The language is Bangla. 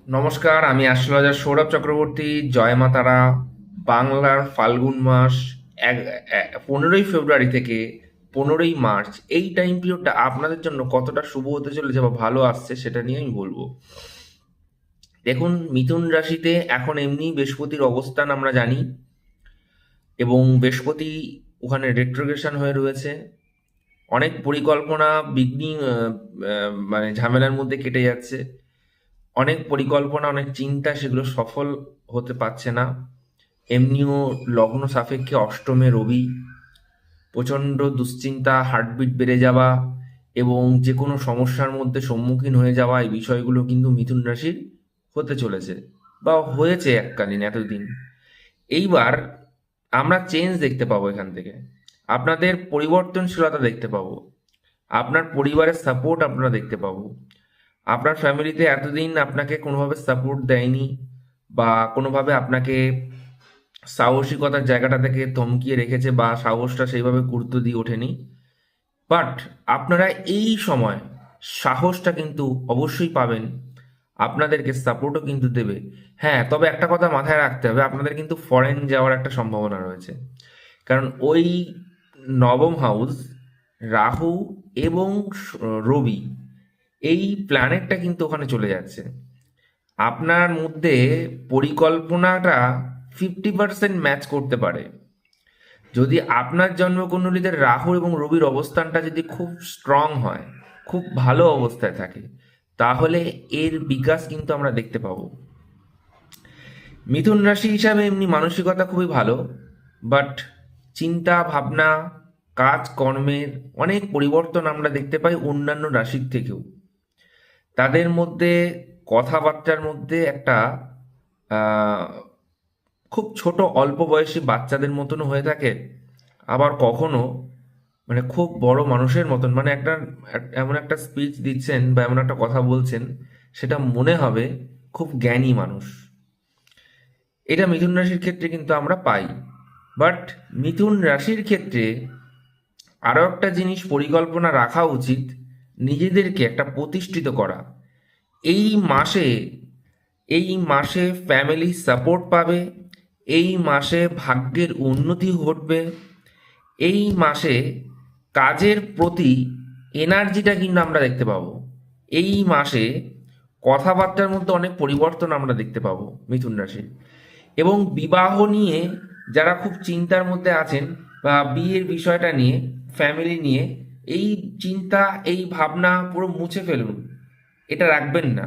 নমস্কার, আমি অ্যাস্ট্রোলজার সৌরভ চক্রবর্তী। জয় মা তারা। বাংলার ফাল্গুন মাস 15ই ফেব্রুয়ারি থেকে 15ই মার্চ, এই টাইম পিরিয়ডটা আপনাদের জন্য কতটা শুভ হতে চলেছে বা ভালো আসছে সেটা নিয়ে আমি বলবো। দেখুন, মিথুন রাশিতে এখন এমনি বৃহস্পতির অবস্থান আমরা জানি, এবং বৃহস্পতি ওখানে রেট্রোগ্রেশন হয়ে রয়েছে। অনেক পরিকল্পনা বিঘ্নি মানে ঝামেলার মধ্যে কেটে যাচ্ছে। অনেক পরিকল্পনা, অনেক চিন্তা, সেগুলো সফল হতে পারছে না। এমনিও লগ্ন সাপেক্ষে অষ্টমে রবি, প্রচণ্ড দুশ্চিন্তা, হার্টবিট বেড়ে যাওয়া এবং যে কোনো সমস্যার মধ্যে সম্মুখীন হয়ে যাওয়া, এই বিষয়গুলো কিন্তু মিথুন রাশির হতে চলেছে বা হয়েছে এককালীন এতদিন। এইবার আমরা চেঞ্জ দেখতে পাবো, এখান থেকে আপনাদের পরিবর্তনশীলতা দেখতে পাবো, আপনার পরিবারের সাপোর্ট আপনারা দেখতে পাবো। আপনার ফ্যামিলিতে এতদিন আপনাকে কোনোভাবে সাপোর্ট দেয়নি বা কোনোভাবে আপনাকে সাহসিকতার জায়গাটা থেকে থমকিয়ে রেখেছে বা সাহসটা সেইভাবে গুরুত্ব দিয়ে ওঠেনি। বাট আপনারা এই সময় সাহসটা কিন্তু অবশ্যই পাবেন, আপনাদেরকে সাপোর্টও কিন্তু দেবে। হ্যাঁ, তবে একটা কথা মাথায় রাখতে হবে, আপনাদের কিন্তু ফরেন যাওয়ার একটা সম্ভাবনা রয়েছে। কারণ ওই নবম হাউস, রাহু এবং রবি, এই প্ল্যানেটটা কিন্তু ওখানে চলে যাচ্ছে। আপনার মধ্যে পরিকল্পনাটা 50% ম্যাচ করতে পারে। যদি আপনার জন্মকুণ্ডলীতে রাহু এবং রবির অবস্থানটা যদি খুব স্ট্রং হয়, খুব ভালো অবস্থায় থাকে, তাহলে এর বিকাশ কিন্তু আমরা দেখতে পাবো। মিথুন রাশি হিসাবে এমনি মানসিকতা খুবই ভালো, বাট চিন্তা ভাবনা, কাজ কর্মের অনেক পরিবর্তন আমরা দেখতে পাই অন্যান্য রাশির থেকেও। তাদের মধ্যে কথাবার্তার মধ্যে একটা আহ, খুব ছোট অল্প বয়সী বাচ্চাদের মতনও হয়ে থাকে, আবার কখনো মানে খুব বড় মানুষের মতন, মানে এমন একটা স্পিচ দিচ্ছেন বা এমন একটা কথা বলছেন, সেটা মনে হবে খুব জ্ঞানী মানুষ। এটা মিথুন রাশির ক্ষেত্রে কিন্তু আমরা পাই। বাট মিথুন রাশির ক্ষেত্রে আরও একটা জিনিস পরিকল্পনা রাখা উচিত, নিজেদেরকে একটা প্রতিষ্ঠিত করা। এই মাসে এই মাসে ফ্যামিলি সাপোর্ট পাবে, এই মাসে ভাগ্যের উন্নতি ঘটবে, এই মাসে কাজের প্রতি এনার্জিটা কিন্তু আমরা দেখতে পাবো। এই মাসে কথাবার্তার মধ্যে অনেক পরিবর্তন আমরা দেখতে পাবো মিথুন রাশির। এবং বিবাহ নিয়ে যারা খুব চিন্তার মধ্যে আছেন বা বিয়ের বিষয়টা নিয়ে, ফ্যামিলি নিয়ে, এই চিন্তা, এই ভাবনা পুরো মুছে ফেলুন, এটা রাখবেন না।